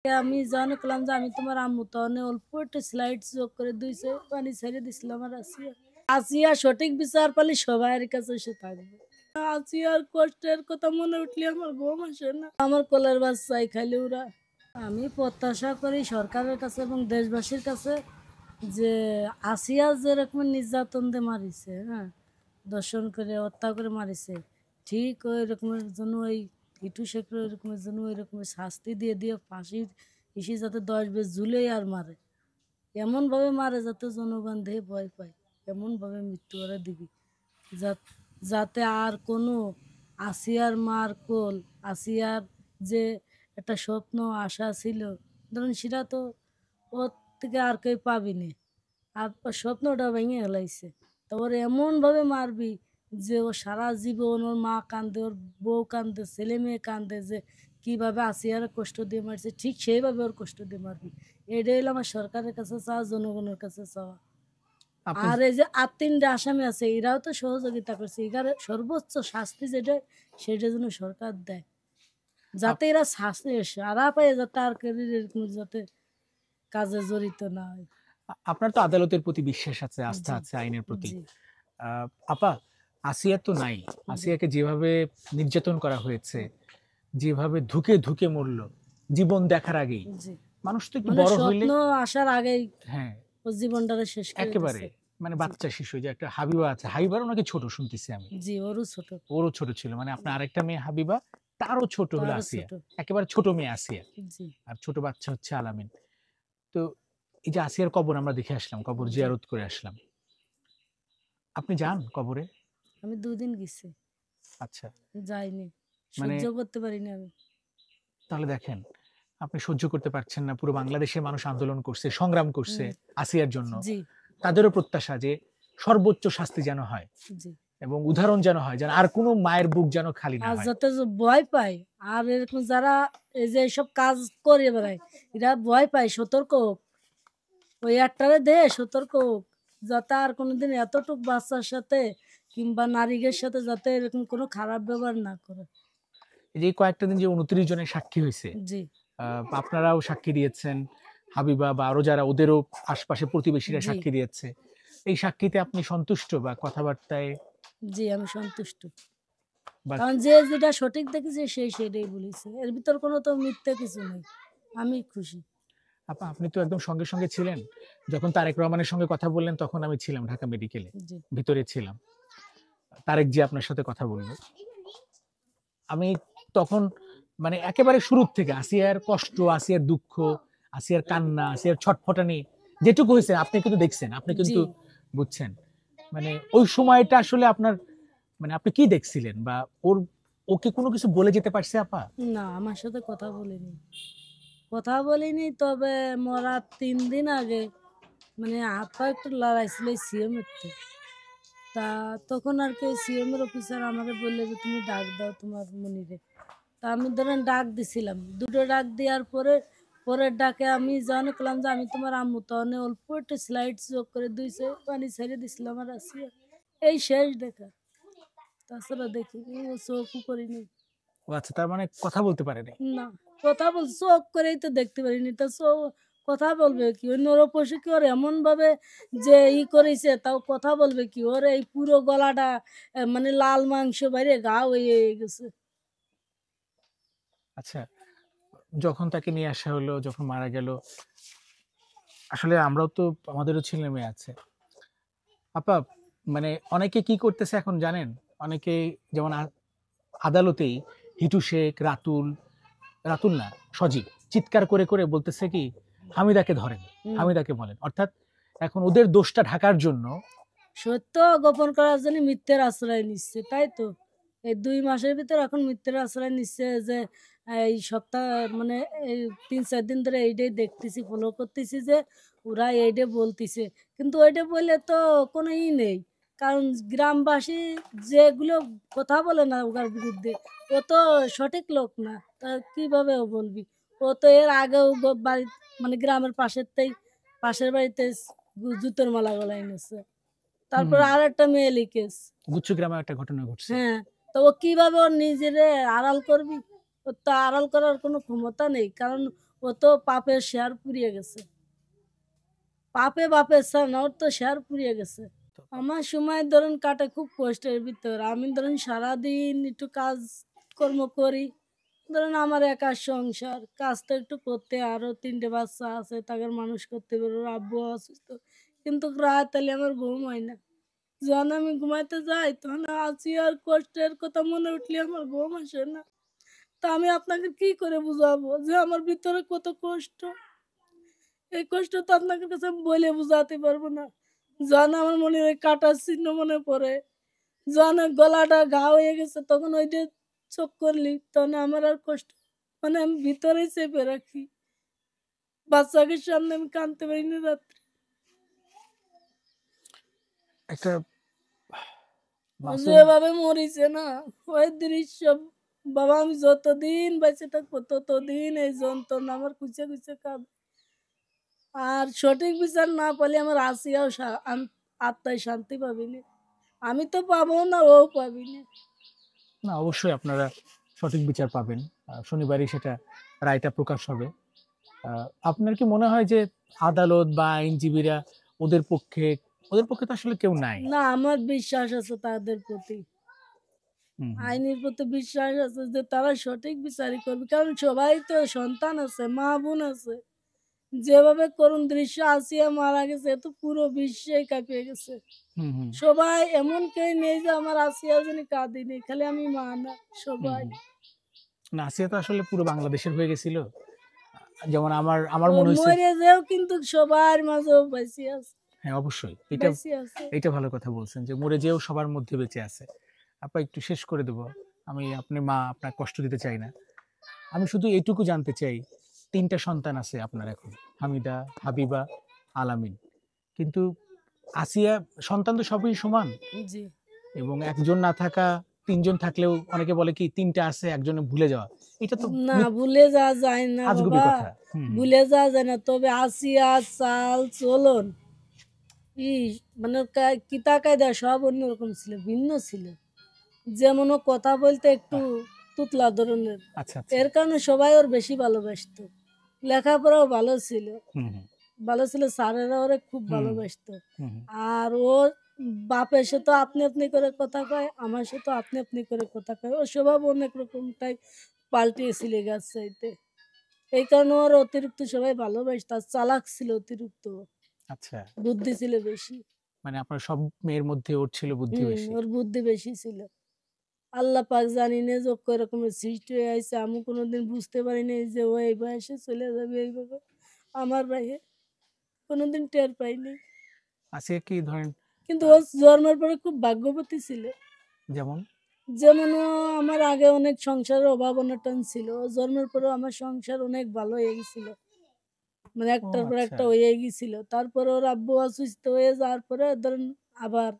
আমি যখন করলাম যে আমি তোমার আম্মু তখন অল্প একটু স্লাইড যোগ করে দুইছে পানি ছেড়ে দিছিলাম। আর আসিয়া আসিয়া সঠিক বিচার পালি সবার কাছে এসে থাকবে। আসিয়ার কষ্টের কথা মনে উঠলে আমার ঘুম আসে না। আমার কোলের বাচ্চাই খালি ওরা। আমি প্রত্যাশা করি সরকারের কাছে এবং দেশবাসীর কাছে যে আসিয়া যেরকম নির্যাতন দিয়ে মারিছে, হ্যাঁ, দর্শন করে হত্যা করে মারিছে, ঠিক ওই রকমের জন্য ওই হিটু শেখর ওই রকমের জন্য ওই রকমের শাস্তি দিয়ে দিয়ে ফাঁসির ইসি যাতে 10 বেশ ঝুলেই আর মারে, এমনভাবে মারে যাতে জনগণ দেহে ভয় পায়, এমনভাবে মৃত্যু করে দিবি যাতে আর কোনো আসিয়ার মার কোল, আসিয়ার যে একটা স্বপ্ন আশা ছিল, ধরুন সেটা তো ওর থেকে আর কেউ পাবি না। আর ওর স্বপ্নটা ভেঙে হেলাইছে, তো ওর এমনভাবে মারবি যে ও সারা জীবন ওর মা কান্দে, ওর বউ কান্দে, ছেলে মেয়ে কান্দে যে কীভাবে আসিয়ার কষ্ট দিয়ে মারছে, ঠিক সেইভাবে ওর কষ্ট দিয়ে মারবি। এটাই হলো আমার সরকারের কাছে চাওয়া, জনগণের কাছে চাওয়া। আর এই যে আর 3টা আসামি আছে এরাও তো সহযোগিতা করছে, এখানে সর্বোচ্চ শাস্তি যেটা সেটা যেন সরকার দেয়, যাতে এরা শাস্তি সারা পায়, যাতে আর কেউ এরকম যাতে কাজে জড়িত না হয়। আপনার তো আদালতের প্রতি বিশ্বাস আছে, আস্থা আছে আইনের প্রতি। আপা, আসিয়া তো নাই। আসিয়াকে যেভাবে নির্যাতন করা হয়েছে, যেভাবে ধুকে ধুকে মরলো জীবন দেখার আগেই, মানুষ তো একটু বড় হইলে আসার আগেই হ্যাঁ ওর জীবনটারে শেষ করে একেবারে দিছে। মানে বাচ্চা শিশু, যে একটা হাবিবা আছে, হাবিবার নাকি ছোট শুনতেছি আমি। জি, ওরও ছোট। ওরও ছোট ছিল, মানে আপনার আরেকটা মেয়ে হাবিবা, তারও ছোট হলো তারও আসিয়া, ছোট। একেবারে ছোট মেয়ে আসিয়া, জি আর ছোট বাচ্চা হচ্ছে আলামিন। তো এই যে আসিয়ার কবর আমরা দেখে আসলাম, কবর জিয়ারত করে আসলাম, আপনি যান কবরে? আমি 2 দিন গেছি। আচ্ছা, যাইনি, মানে সহ্য করতে পারিনি আমি। তাহলে দেখেন, আপনি সহ্য করতে পারছেন না, পুরো বাংলাদেশের মানুষ আন্দোলন করছে, সংগ্রাম করছে আসিয়ার জন্য। জি তাদেরও প্রত্যাশা যে সর্বোচ্চ শাস্তি যেন হয় জি, এবং উদাহরণ যেন হয়, যেন আর কোনো মায়ের বুক যেন খালি না আর হয়। যাতে ভয় পায়, আর এরকম যারা এই যে এইসব কাজ করে বেড়ায় এরা ভয় পায়, সতর্ক হোক, ওই একটারে দে সতর্ক হোক, যাতে আর কোনোদিন এতটুক বাচ্চার সাথে কিংবা নারীদের সাথে যাতে এরকম কোনো খারাপ ব্যবহার না করে। এই যে কয়েকটা দিন যে 29 জনের সাক্ষী হয়েছে, জি আপনারাও সাক্ষী দিয়েছেন, হাবিবা বা আরো যারা ওদেরও আশপাশে প্রতিবেশীরা জি সাক্ষী দিয়েছে, এই সাক্ষীতে আপনি সন্তুষ্ট বা কথাবার্তায়? জি, আমি সন্তুষ্ট, বা কারণ যে যেটা সঠিক দেখেছে সেই সেটাই বলেছে, এর ভিতর কোনো তো মিথ্যে কিছু নেই। আমি খুশি। আপা, আপনি তো একদম সঙ্গে সঙ্গে ছিলেন যখন তারেক রহমানের সঙ্গে কথা বললেন, তখন আমি ছিলাম ঢাকা মেডিকেলে, জি ভিতরে ছিলাম। তারেক জি আপনার সাথে কথা বললো, আমি তখন মানে একেবারে শুরুর থেকে আসিয়ার কষ্ট, আসিয়ার দুঃখ, আসিয়ার কান্না, আসিয়ার ছটফটানি যেটুকু হয়েছে আপনি কিন্তু দেখছেন, আপনি জি, কিন্তু বুঝছেন। মানে ওই সময়টা আসলে আপনার মানে আপনি কি দেখছিলেন, বা ওর ওকে কোনো কিছু বলে যেতে পারছে আপা? না আমার সাথে কথা বলিনি, কথা বলিনি, তবে মরার 3 দিন আগে মানে হাত পা একটু লড়াইছিল সিএম এর থেকে। তা তখন আর কি সিএম এর অফিসার আমাকে বললে যে তুমি ডাক দাও তোমার মনিরে। তা আমি ধরেন ডাক দিছিলাম, 2টো ডাক দেওয়ার পরে পরের ডাকে আমি যখন করলাম যে আমি তোমার আম্মু তখন অল্প একটু স্লাইড যোগ করে দুইছে পানি ছেড়ে দিছিলাম। আর আসিয়া এই শেষ দেখা, তাছাড়া দেখিনি, ও চোখও করিনি। ও আচ্ছা, তার মানে কথা বলতে পারেনি। না, কথা বল চোখ করেই তো দেখতে পারিনি, তা কথা বলবে কি? ওই নরপশু কি ওর এমন ভাবে যে করেছে, তাও কথা বলবে কি? ওর এই পুরো গলাটা মানে লাল মাংস বাইরে গা হয়ে গেছে। আচ্ছা, যখন তাকে নিয়ে আসা হলো, যখন মারা গেল, আসলে আমরাও তো, আমাদেরও ছেলে মেয়ে আছে আপা। মানে অনেকে কি করতেছে এখন জানেন? অনেকে যেমন আদালতেই হিটু শেখ, রাতুল, রাতুল না, সজীব চিৎকার করে করে বলতেছে কি হামিদাকে ধরেন, হামিদাকে বলেন, অর্থাৎ এখন ওদের দোষটা ঢাকার জন্য সত্য গোপন করার জন্য মিথ্যের আশ্রয় নিচ্ছে, তাই তো এই 2 মাসের ভিতর এখন মিথ্যের আশ্রয় নিচ্ছে। যে এই সপ্তাহ মানে এই 3-4 দিন ধরে এইটাই দেখতেছি, ফলো করতেছি যে ওরা এইটা বলতেছে, কিন্তু ওইটা বললে তো কোনো নেই, কারণ গ্রামবাসী যেগুলো কথা বলে না ওর বিরুদ্ধে, ও তো সঠিক লোক না, তা কিভাবে ও বলবি? ও তো এর আগেও বাড়ি মানে গ্রামের পাশের বাড়িতে জুতোর মালা গলায় এনেছে। তারপর আর একটা মেয়ে লিকেস, গুচ্ছ গ্রামে একটা ঘটনা ঘটছে। হ্যাঁ, তো ও কিভাবে ওর নিজেরে আড়াল করবি? ওর তো আড়াল করার কোনো ক্ষমতা নেই, কারণ ও তো পাপের শেয়ার পুড়িয়ে গেছে, পাপে বাপের স্যার না, ওর তো শেয়ার পুড়িয়ে গেছে। আমার সময় ধরুন কাটে খুব কষ্টের ভিতর। আমি ধরুন সারাদিন একটু কাজ কর্ম করি, ধরুন আমার একার সংসার, কাজ তো একটু করতে, আরো 3টে বাচ্চা আছে, তাকে মানুষ করতে পারবো, ওর আব্বু অসুস্থ, কিন্তু রাত তাহলে আমার ঘুম হয় না। যখন আমি ঘুমাইতে যাই তখন আছি আর কষ্টের কথা মনে উঠলে আমার ঘুম আসে না। তা আমি আপনাকে কি করে বুঝাবো যে আমার ভিতরে কত কষ্ট। এই কষ্ট তো আপনাকে কাছে আমি বলে বুঝাতে পারবো না। যখন আমার মনে হয় কাটার চিহ্ন মনে পড়ে, যখন ওই গলাটা ঘা হয়ে গেছে, তখন ওইটা চোখ করলি, তখন আমার আর কষ্ট, মানে আমি ভিতরেই চেপে রাখি। বাচ্চাকে সামনে আমি কাঁদতে পারি না রাত্রে। একটা ও মাসুম যেভাবে মরিছে না, ওই দৃশ্য, বাবা আমি যতদিন বেঁচে থাকবো ততদিন এই যন্ত্রণা আমার কুচে কুচে কাঁদে। আর সঠিক বিচার না পেলে আমার আসিয়াও আত্মায় শান্তি পাবিনি। আমি তো পাবো না, ও পাবি না। না, অবশ্যই আপনারা সঠিক বিচার পাবেন। শনিবারই সেটা রায়টা প্রকাশ হবে। আপনার কি মনে হয় যে আদালত বা আইনজীবীরা ওদের পক্ষে ওদের পক্ষে তো আসলে কেউ নাই? না, আমার বিশ্বাস আছে তাদের প্রতি, হুম, হুম। আইনের প্রতি বিশ্বাস আছে যে তারা সঠিক বিচারই করবে। কারণ সবাই তো সন্তান আছে, মা বোন আছে। যেভাবে করুণ দৃশ্য আসিয়া মারা গেছে, এ তো পুরো বিশ্বে কাঁপিয়ে গেছে। হুম, হুম, সবাই এমন কেউ নেই যে আমার আসিয়া জানি কাঁদিনি, খালি আমি মা না, হুম, সবাই। হুম। না, আসিয়া তো আসলে পুরো বাংলাদেশের হয়ে গেছিল। যেমন আমার আমার ও মনে হয়েছে। মরে যেও কিন্তু সবার মাঝে বেঁচে আছে, হ্যাঁ, অবশ্যই এটা বেঁচে আছে। এটা ভালো কথা বলছেন যে মরে যেও সবার মধ্যে বেঁচে আছে। আপা একটু শেষ করে দেব। আমি আপনি মা, আপনার কষ্ট দিতে চাই না। আমি শুধু এইটুকু জানতে চাই, 3টা সন্তান আছে আপনার এখন, হামিদা, হাবিবা, আলামিন। কিন্তু আসিয়া সন্তান তো সবই সমান, জি। এবং একজন না থাকা 3জন থাকলেও অনেকে বলে কি 3টা আছে একজনে ভুলে যাওয়া। এটা তো না, ভুলে যাওয়া যায় না আজগুবি বাবা, কথা। হুম, হুম। ভুলে যাওয়া যায় না। তবে আসিয়া চাল চলন ই মানে কিতা কায়দা সব অন্যরকম ছিল, ভিন্ন ছিল। যেমন ও কথা বলতে একটু বাহ! তুতলা ধরনের, আচ্ছা, আচ্ছা। এর কারণে সবাই ওর বেশি ভালোবাসতো। লেখাপড়াও ভালো ছিল, হুম, হুম, ভালো ছিল, স্যারেরা ওরে খুব হুম, ভালোবাসতো। হুম, হুম। আর ও বাপের সাথে আপনি আপনি করে কথা কয়, আমার সাথে আপনি আপনি করে কথা কয়। ওর স্বভাব অনেক রকমটাই পাল্টিয়েছিল গাছ চাইতে। এই কারণে ওর অতিরিক্ত সবাই ভালোবাসতো। আর চালাক ছিল অতিরিক্ত, আচ্ছা। বুদ্ধি ছিল বেশি। মানে আপনার সব মেয়ের মধ্যে ওর ছিল বুদ্ধি বেশি। ওর বুদ্ধি বেশি ছিল। আল্লাহ পাক জানি না যে ওকে এরকমের সৃষ্টি হয়ে আছে। আমি কোনোদিন বুঝতে পারি নাই যে ও এই বয়সে চলে যাবে এইভাবে আমার বাইরে, কোনোদিন টের পাইনি। আসিয়া কি ধরেন কিন্তু আ ও জন্মের পরে খুব ভাগ্যবতী ছিল। যেমন? যেমন ও আমার আগে অনেক সংসারের অভাব অনটন ছিল, ও জন্মের পরে আমার সংসার অনেক ভালো হয়ে গেছিল, মানে ও একটার পর আচ্ছা। একটা হয়ে গেছিল। তারপরে ওর আব্বু অসুস্থ হয়ে যাওয়ার পরে ধরেন আবার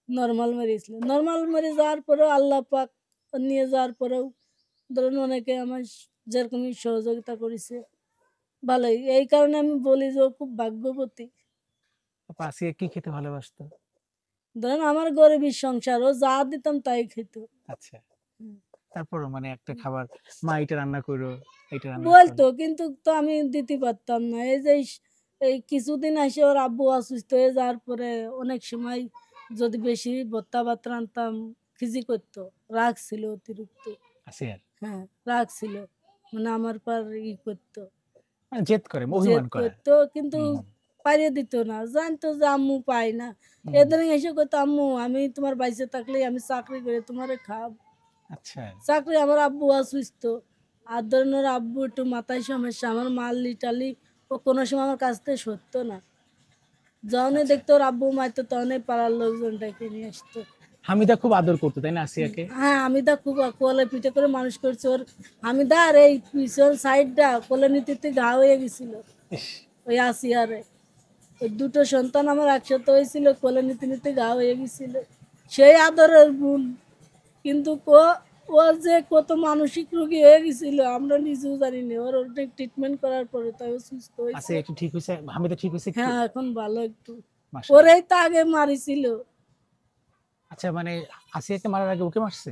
নর্মাল মেরেছিল, নর্মাল মেরে যাওয়ার পরেও আল্লাহ পাক নিয়ে যাওয়ার পরেও ধরুন অনেকে আমার যেরকম সহযোগিতা করেছে, ভালোই। এই কারণে আমি বলি যে ও খুব ভাগ্যবতী। আপা আসিয়া কি খেতে ভালোবাসতো? ধরেন আমার গরিবের সংসার, ও যা দিতাম তাই খেত। আচ্ছা। তারপরও মানে একটা খাবার, মা এটা রান্না করো, এটা রান্না করো। বলতো, কিন্তু তো আমি দিতে পারতাম না। এই যে এই কিছুদিন আসে ওর আব্বু অসুস্থ হয়ে যাওয়ার পরে অনেক সময় যদি বেশি ভর্তা ভাত রান্তাম, খিজি করতো, রাগ ছিল অতিরিক্ত। আসিয়ার হ্যাঁ, রাগ ছিল, মানে আমার পর করতো, মানে জেদ করে, জেদ অভিমান করে। করতো, কিন্তু হুম, হুম, পাইয়ে দিত না, জানতো যে আম্মু পাই না। হুম, হুম। এদের এসে করতো, আম্মু আমি তোমার বাইসে থাকলে আমি চাকরি করে তোমারে খাব। আচ্ছা, চাকরি, আমার আব্বু অসুস্থ, আর ধরেন ওর আব্বু একটু মাথায় সমস্যা, আমার মাল্লি টালি ও কোনো সময় আমার কাছ থেকে সরতো না। যখনই আচ্ছা। দেখতো ওর আব্বু মারতো তখনই পাড়ার লোকজন ডেকে নিয়ে আসতো। হামিদা খুব আদর করতো তাই না আসিয়াকে? হ্যাঁ, হামিদা খুব কোলে পিঠে করে মানুষ করছে ওর। হামিদার এই পিছন সাইডটা কোলে নিতে নিতে ঘা হয়ে গেছিল ইস! ওই আসিয়ারে। ওই দুটো সন্তান আমার একসাথে হয়েছিল, কোলে নিতে নিতে ঘা হয়ে গেছিল, সেই আদরের ভুল। কিন্তু ও যে কত মানসিক রোগী হয়ে গেছিল আমরা নিজেও জানি না। ওর অনেক ট্রিটমেন্ট করার পরে তাই ও সুস্থ হয়েছে। আসিয়া একটু ঠিক হইছে? হামিদা ঠিক হইছে একটু? হ্যাঁ, এখন ভালো একটু। মাশাআল্লাহ। ওরেই তো আগে মারিছিল। আচ্ছা, মানে আসিয়াকে মারার আগে ওকে মারছে?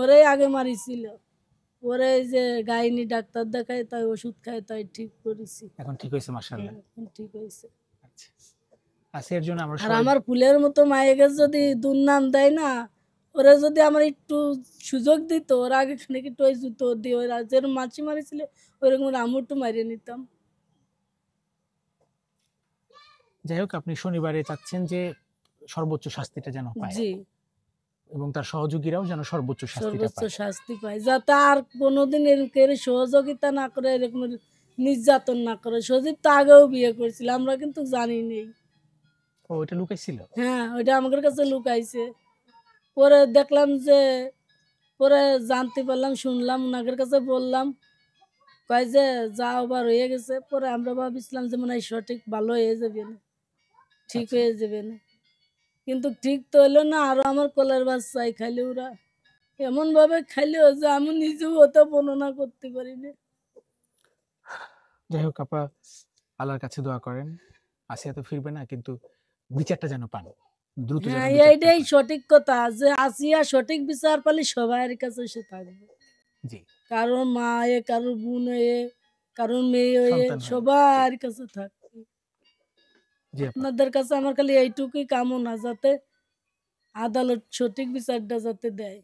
ওরেই আগে মারিছিল। পরে এই যে গাইনি ডাক্তার দেখাই, তাই ওষুধ খাই, তাই ঠিক করেছি। এখন ঠিক হয়েছে মাশাআল্লাহ। এখন ঠিক হয়েছে। আচ্ছা, আসিয়ার জন্য আমরা আর সবাই আমার ফুলের মতো মায়েকে যদি দুর্নাম দেয় না, ওরা যদি আমার একটু সুযোগ দিত, ওর আগে খানিক একটু ওই জুতো দিয়ে ওরা যেরকম মাছি মারিছিল ওইরকম আমি একটু মারিয়ে নিতাম। যাই হোক, আপনি শনিবারে চাচ্ছেন যে সর্বোচ্চ শাস্তিটা যেন পায় জি, এবং তার সহযোগীরাও যেন সর্বোচ্চ শাস্তিটা সর্বোচ্চ পায়। শাস্তি পাই, যাতে আর কোনোদিন এরকম সহযোগিতা না করে, এরকম নির্যাতন না করে। সজীব তো আগেও বিয়ে করেছিল, আমরা কিন্তু জানি নেই। ও এটা লুকাইছিল। হ্যাঁ, ওইটা আমাদের কাছে লুকাইছে। পরে দেখলাম যে, পরে জানতে পারলাম, শুনলাম, ওনাদের কাছে বললাম, কয় যে যা ওভার হয়ে গেছে। পরে আমরা ভাবছিলাম যে মনে হয় সঠিক ভালো হয়ে যাবে না, ঠিক আচ্ছা, হয়ে যাবে না, কিন্তু ঠিক তো হলো না। আরো আমার কোলের বাচ্চাই খাইলে ওরা, এমন ভাবে খাইলেও যে আমি নিজেও ওটা বর্ণনা করতে পারি না। যাই হোক আপা, আল্লাহর কাছে দোয়া করেন, আসিয়া তো ফিরবে না, কিন্তু বিচারটা যেন পান, দ্রুত যেন হ্যাঁ, বিচারটা এইটাই পান। সঠিক কথা, যে আসিয়া সঠিক বিচার পালি সবার কাছে সে থাকবে। জি, কারোর মা হয়ে, কারোর বোন হয়ে, কারোর মেয়ে হয়ে, সন্তান হয়। সবার কাছে থাকবে। জি আপা। আপনাদের কাছে আমার খালি এইটুকুই কামনা, যাতে আদালত সঠিক বিচারটা যাতে দেয়।